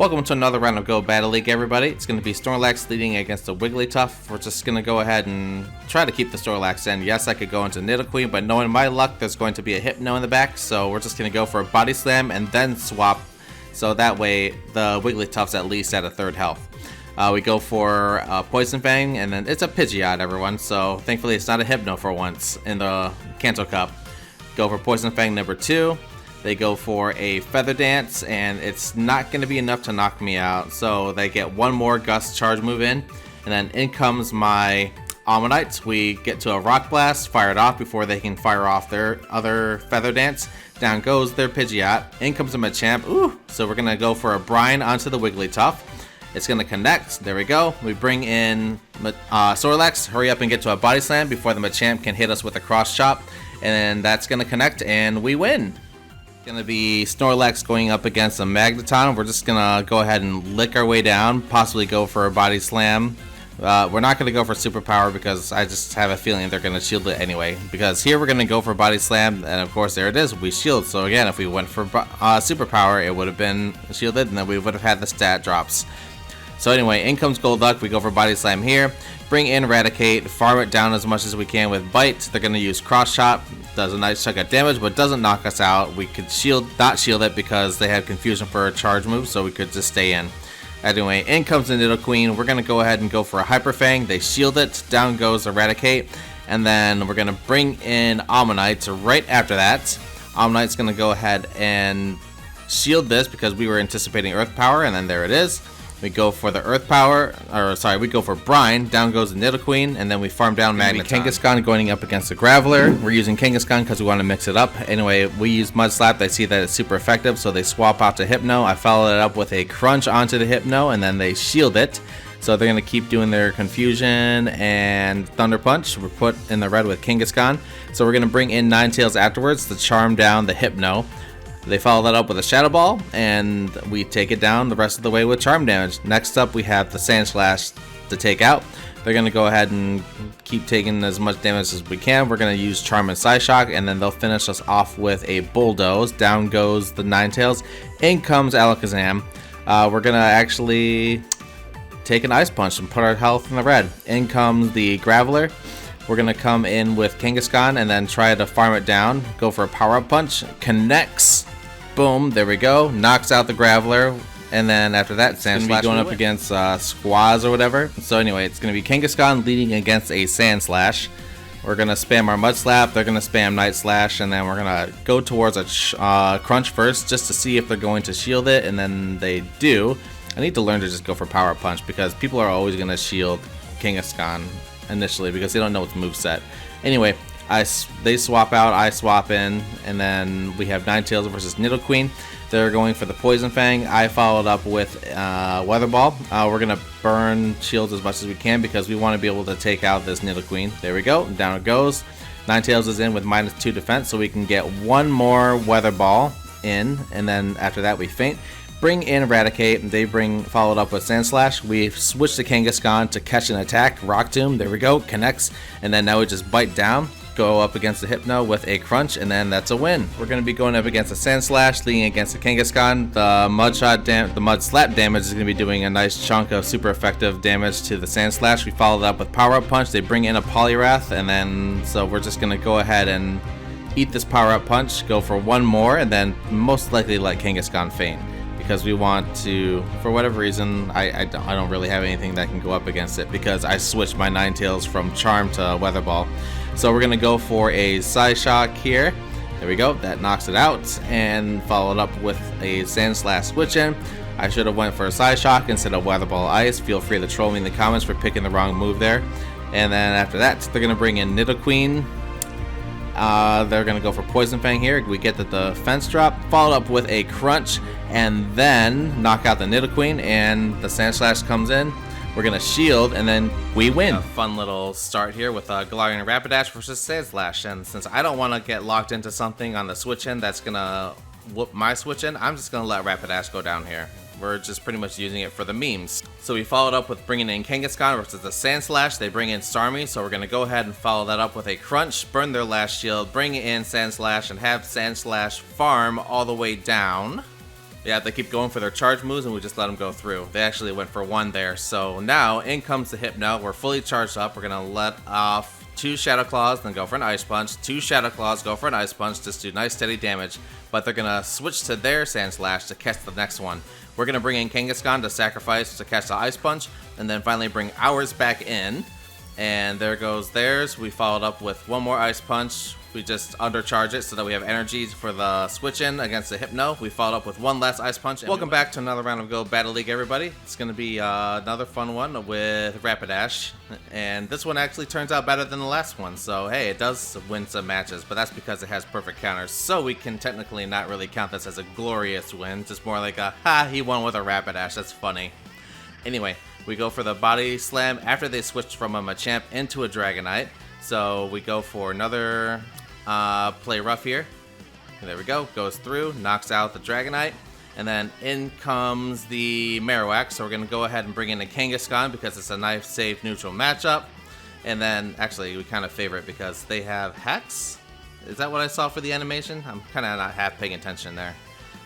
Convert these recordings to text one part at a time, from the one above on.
Welcome to another round of Go Battle League, everybody. It's going to be Snorlax leading against a Wigglytuff. We're just going to go ahead and try to keep the Snorlax in. Yes, I could go into Nidoqueen, but knowing my luck, there's going to be a Hypno in the back, so we're just going to go for a Body Slam and then swap, so that way the Wigglytuff's at least at a third health. We go for Poison Fang, and then it's a Pidgeot, everyone, so thankfully it's not a Hypno for once in the Kanto Cup. Go for Poison Fang number 2. They go for a Feather Dance, and it's not going to be enough to knock me out. So they get one more Gust Charge move in, and then in comes my Ammonites. We get to a Rock Blast, fire it off before they can fire off their other Feather Dance. Down goes their Pidgeot. In comes a Machamp. Ooh! So we're going to go for a Brine onto the Wigglytuff. It's going to connect. There we go. We bring in Snorlax. Hurry up and get to a Body Slam before the Machamp can hit us with a Cross Chop. And that's going to connect, and we win. Gonna be Snorlax going up against a Magneton. We're just gonna go ahead and lick our way down, possibly go for a Body Slam. We're not gonna go for Superpower because I just have a feeling they're gonna shield it anyway. Because here we're gonna go for Body Slam, and of course there it is, we shield. So again, if we went for Superpower, it would have been shielded, and then we would have had the stat drops. So anyway, in comes Golduck. We go for Body Slam here. Bring in Eradicate, farm it down as much as we can with Bite. They're going to use Cross Chop. Does a nice chunk of damage, but doesn't knock us out. We could not shield it because they had Confusion for a charge move, so we could just stay in. Anyway, in comes the Nidoqueen. We're going to go ahead and go for a Hyper Fang. They shield it. Down goes Eradicate. And then we're going to bring in Ammonites right after that. Ammonite's going to go ahead and shield this because we were anticipating Earth Power, and then there it is. We go for the Earth Power, we go for Brine, down goes the Nidoqueen, and then we farm down Magneton. Kangaskhan going up against the Graveler. We're using Kangaskhan because we want to mix it up. Anyway, we use Mud Slap. They see that it's super effective, so they swap out to Hypno. I follow it up with a Crunch onto the Hypno, and then they shield it. So they're going to keep doing their Confusion and Thunder Punch. We're put in the red with Kangaskhan. So we're going to bring in Ninetales afterwards to charm down the Hypno. They follow that up with a Shadow Ball, and we take it down the rest of the way with Charm damage. Next up, we have the Sand Slash to take out. They're going to go ahead and keep taking as much damage as we can. We're going to use Charm and Psyshock, and then they'll finish us off with a Bulldoze. Down goes the Ninetales. In comes Alakazam. We're going to actually take an Ice Punch and put our health in the red. In comes the Graveler. We're going to come in with Kangaskhan and then try to farm it down. Go for a Power-Up Punch. Connects. Boom. There we go. Knocks out the Graveler. And then after that, Sand Slash going up against Squaz or whatever. So anyway, it's going to be Kangaskhan leading against a Sand Slash. We're going to spam our Mud Slap. They're going to spam Night Slash. And then we're going to go towards a Crunch first just to see if they're going to shield it. And then they do. I need to learn to just go for Power-Up Punch because people are always going to shield Kangaskhan initially because they don't know its moveset. Anyway, they swap out, I swap in, and then we have Ninetales versus Nidoqueen. They're going for the Poison Fang. I followed up with Weather Ball. We're going to burn shields as much as we can because we want to be able to take out this Nidoqueen. There we go. Down it goes. Ninetales is in with -2 defense, so we can get one more Weather Ball in, and then after that we faint. Bring in Eradicate, and they followed up with Sand Slash. We switch to Kangaskhan to catch an attack. Rock Tomb, there we go, connects, and then now we just bite down. Go up against the Hypno with a Crunch, and then that's a win. We're going to be going up against a Sand Slash, leading against the Kangaskhan. The Mud Slap damage is going to be doing a nice chunk of super effective damage to the Sand Slash. We followed up with Power Up Punch. They bring in a Poliwrath, and then so we're just going to go ahead and eat this Power Up Punch, go for one more, and then most likely let Kangaskhan faint. Because we want to, for whatever reason, I don't really have anything that can go up against it because I switched my Ninetales from Charm to Weather Ball. So we're going to go for a Psyshock here. There we go. That knocks it out. And followed up with a Sand Slash switch in. I should have went for a Psyshock instead of Weather Ball Ice. Feel free to troll me in the comments for picking the wrong move there. And then after that, they're going to bring in Nidoqueen. They're going to go for Poison Fang here. We get the defense drop, followed up with a Crunch, and then knock out the Nidoqueen, and the Sand Slash comes in. We're going to shield, and then we win. A fun little start here with Galarian Rapidash versus Sand Slash, and since I don't want to get locked into something on the switch in that's going to whoop my switch in, I'm just going to let Rapidash go down here. We're just pretty much using it for the memes. So we followed up with bringing in Kangaskhan versus the Sand Slash. They bring in Starmie, so we're going to go ahead and follow that up with a Crunch, burn their last shield, bring in Sand Slash, and have Sand Slash farm all the way down. Yeah, they keep going for their charge moves, and we just let them go through. They actually went for one there. So now, in comes the Hypno. We're fully charged up. We're going to let off 2 Shadow Claws, then go for an Ice Punch. 2 Shadow Claws, go for an Ice Punch. Just do nice, steady damage. But they're going to switch to their Sand Slash to catch the next one. We're going to bring in Kangaskhan to sacrifice to catch the Ice Punch, and then finally bring ours back in. And there goes theirs. We followed up with one more Ice Punch. We just undercharge it so that we have energy for the switch in against the Hypno. We followed up with one last Ice Punch. Welcome back to another round of Go Battle League, everybody. It's going to be another fun one with Rapidash. And this one actually turns out better than the last one. So, hey, it does win some matches, but that's because it has perfect counters. So we can technically not really count this as a glorious win. Just more like a, ha, he won with a Rapidash. That's funny. Anyway, we go for the Body Slam after they switched from a Machamp into a Dragonite. So we go for another play rough here. And there we go. Goes through, knocks out the Dragonite. And then in comes the Marowak. So we're going to go ahead and bring in a Kangaskhan because it's a nice, safe, neutral matchup. And then, actually, we kind of favor it because they have Hex. Is that what I saw for the animation? I'm kind of not half paying attention there.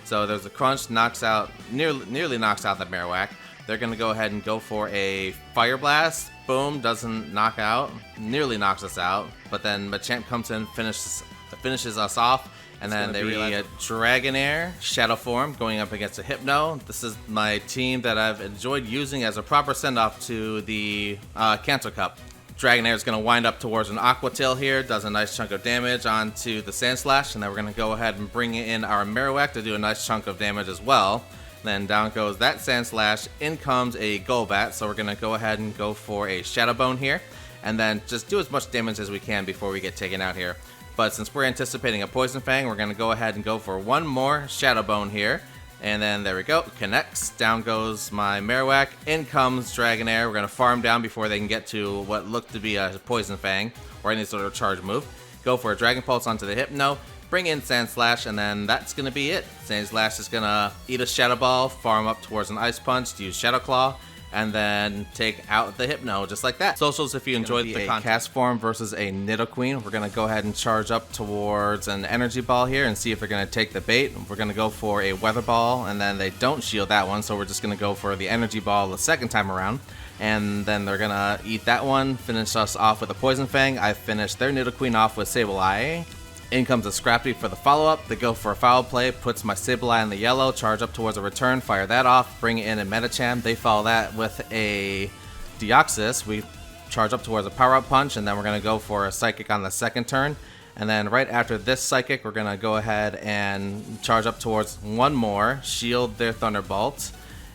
So there's a Crunch, knocks out, nearly knocks out the Marowak. They're going to go ahead and go for a Fire Blast. Boom, doesn't knock out. Nearly knocks us out. But then Machamp comes in, finishes us off. And then they realize a Dragonair, Shadow Form, going up against a Hypno. This is my team that I've enjoyed using as a proper send-off to the Cancer Cup. Dragonair is going to wind up towards an Aqua Tail here, does a nice chunk of damage onto the Sand Slash. And then we're going to go ahead and bring in our Marowak to do a nice chunk of damage as well. Then down goes that Sand Slash, in comes a Golbat, so we're going to go ahead and go for a Shadow Bone here, and then just do as much damage as we can before we get taken out here. But since we're anticipating a Poison Fang, we're going to go ahead and go for one more Shadow Bone here, and then there we go, connects, down goes my Marowak, in comes Dragonair. We're going to farm down before they can get to what looked to be a Poison Fang, or any sort of charge move. Go for a Dragon Pulse onto the Hypno, bring in Sand Slash, and then that's going to be it. Sand Slash is going to eat a Shadow Ball, farm up towards an Ice Punch to use Shadow Claw, and then take out the Hypno, just like that. Socials, if you enjoyed the Cast Form versus a Nidoqueen, we're going to go ahead and charge up towards an Energy Ball here and see if they're going to take the bait. We're going to go for a Weather Ball, and then they don't shield that one, so we're just going to go for the Energy Ball the second time around. And then they're going to eat that one, finish us off with a Poison Fang. I finished their Nidoqueen off with Sableye. In comes a Scrafty for the follow-up. They go for a foul play, puts my Sableye in the yellow, charge up towards a return, fire that off, bring in a Medicham. They follow that with a Deoxys. We charge up towards a power-up punch, and then we're going to go for a Psychic on the second turn. And then right after this Psychic, we're going to go ahead and charge up towards one more, shield their Thunderbolt,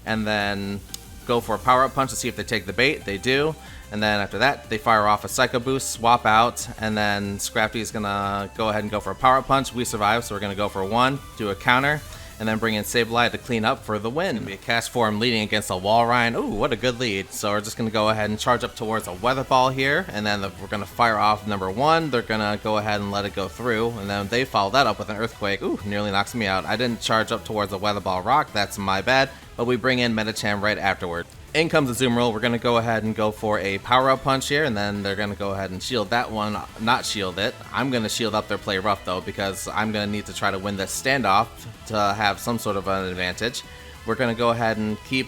and then go for a power-up punch to see if they take the bait. They do. And then after that, they fire off a Psycho Boost, swap out, and then Scrafty is going to go ahead and go for a Power Punch. We survive, so we're going to go for one, do a counter, and then bring in Sableye to clean up for the win. It'll be a Cast Form leading against a Walrein. Ooh, what a good lead. So we're just going to go ahead and charge up towards a Weather Ball here, and then we're going to fire off number one. They're going to go ahead and let it go through, and then they follow that up with an Earthquake. Ooh, nearly knocks me out. I didn't charge up towards a Weather Ball Rock. That's my bad, but we bring in Medicham right afterward. In comes the Azumarill. We're going to go ahead and go for a power-up punch here, and then they're going to go ahead and shield that one, not shield it. I'm going to shield up their play rough, though, because I'm going to need to try to win this standoff to have some sort of an advantage. We're going to go ahead and keep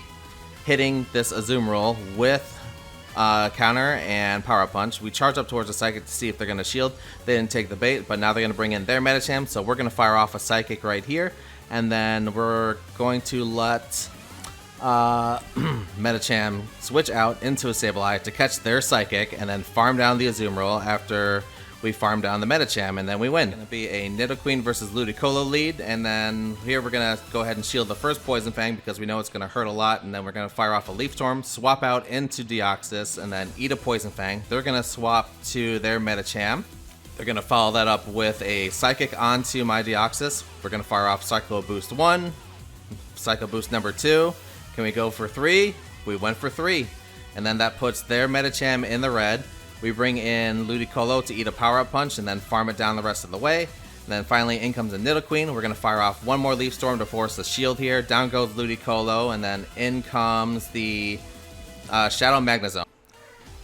hitting this Azumarill with counter and power-up punch. We charge up towards the Psychic to see if they're going to shield. They didn't take the bait, but now they're going to bring in their Medicham, so we're going to fire off a Psychic right here, and then we're going to let Medicham switch out into a Sableye to catch their Psychic, and then farm down the Azumarill after we farm down the Medicham, and then we win. It's going to be a Nidoqueen versus Ludicolo lead, and then here we're going to go ahead and shield the first Poison Fang because we know it's going to hurt a lot, and then we're going to fire off a Leaf Storm, swap out into Deoxys, and then eat a Poison Fang. They're going to swap to their Medicham. They're going to follow that up with a Psychic onto my Deoxys. We're going to fire off Psycho Boost 1, Psycho Boost number 2. Can we go for 3? We went for 3. And then that puts their Medicham in the red. We bring in Ludicolo to eat a power-up punch and then farm it down the rest of the way. And then finally in comes a Nidoqueen. We're going to fire off one more Leaf Storm to force the shield here. Down goes Ludicolo, and then in comes the Shadow Magnezone.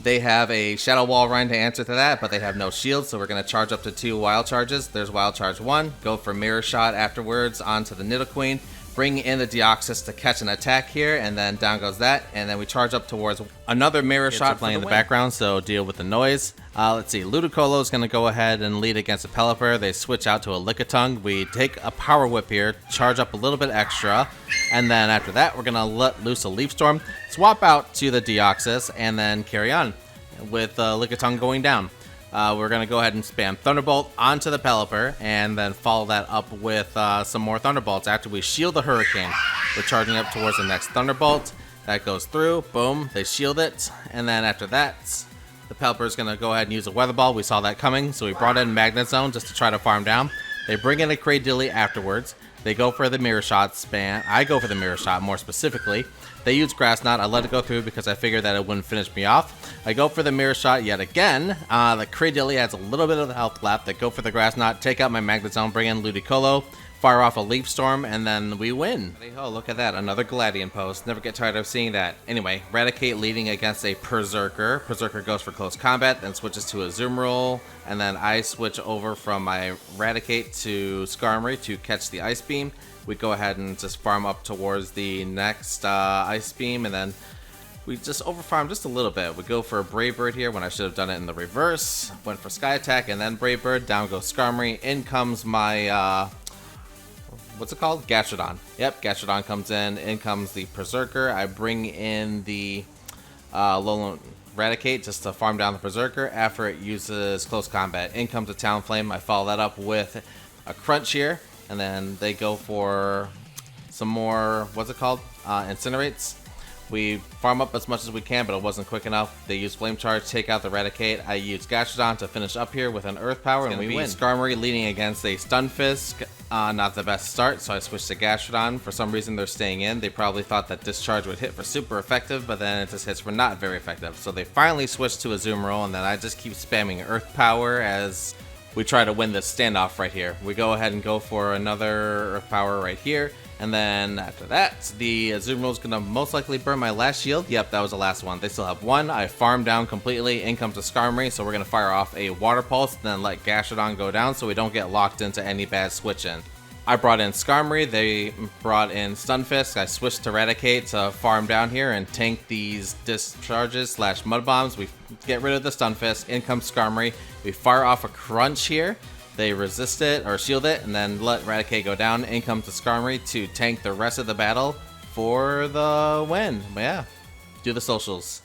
They have a Shadow Walrein to answer to that, but they have no shield, so we're going to charge up to 2 Wild Charges. There's Wild Charge 1. Go for Mirror Shot afterwards onto the Nidoqueen. bring in the Deoxys to catch an attack here, and then down goes that, and then we charge up towards another mirror shot playing in the background, so deal with the noise. Let's see, Ludicolo is going to go ahead and lead against a Pelipper. They switch out to a Lickitung. We take a Power Whip here, charge up a little bit extra, and then after that, we're going to let loose a Leaf Storm, swap out to the Deoxys, and then carry on with Lickitung going down. We're going to go ahead and spam Thunderbolt onto the Pelipper, and then follow that up with some more Thunderbolts. After we shield the Hurricane, we're charging up towards the next Thunderbolt. That goes through, boom, they shield it, and then after that, the Pelipper is going to go ahead and use a Weather Ball. We saw that coming, so we brought in Magnet Zone just to try to farm down. They bring in a Cradilly afterwards. They go for the Mirror Shot spam. I go for the Mirror Shot more specifically. They use Grass Knot. I let it go through because I figured that it wouldn't finish me off. I go for the Mirror Shot yet again. The Cradilly has a little bit of health left. They go for the Grass Knot, take out my Magnet Zone, bring in Ludicolo, fire off a Leaf Storm, and then we win. Oh, look at that. Another Gladian post. Never get tired of seeing that. Anyway, Raticate leading against a Berserker. Berserker goes for close combat, then switches to a Azumarill, and then I switch over from my Raticate to Skarmory to catch the Ice Beam. We go ahead and just farm up towards the next Ice Beam, and then we just overfarm just a little bit. We go for a Brave Bird here when I should have done it in the reverse. Went for Sky Attack and then Brave Bird. Down goes Skarmory. In comes my what's it called? Gastrodon. Yep, Gastrodon comes in comes the Berserker. I bring in the Alolan Raticate just to farm down the Berserker after it uses close combat. In comes the Talonflame. I follow that up with a Crunch here, and then they go for some more, what's it called? Incinerates. We farm up as much as we can, but it wasn't quick enough. They use Flame Charge, take out the Raticate. I use Gastrodon to finish up here with an Earth Power, and we win. Skarmory leading against a Stunfisk. Not the best start, so I switched to Gastrodon. For some reason, they're staying in. They probably thought that Discharge would hit for super effective, but then it just hits for not very effective. So they finally switched to a Azumarill, and then I just keep spamming Earth Power as we try to win this standoff right here. We go ahead and go for another Earth Power right here. And then after that, the Azumarill is going to most likely burn my last shield. Yep, that was the last one. They still have one. I farm down completely. In comes a Skarmory, so we're going to fire off a Water Pulse, then let Gastrodon go down so we don't get locked into any bad switching. I brought in Skarmory. They brought in Stunfisk. I switched to Raticate to farm down here and tank these Discharges / Mud Bombs. We get rid of the Stunfisk. In comes Skarmory. We fire off a Crunch here. They resist it or shield it, and then let Raticate go down. In comes the Skarmory to tank the rest of the battle for the win. But yeah, do the socials.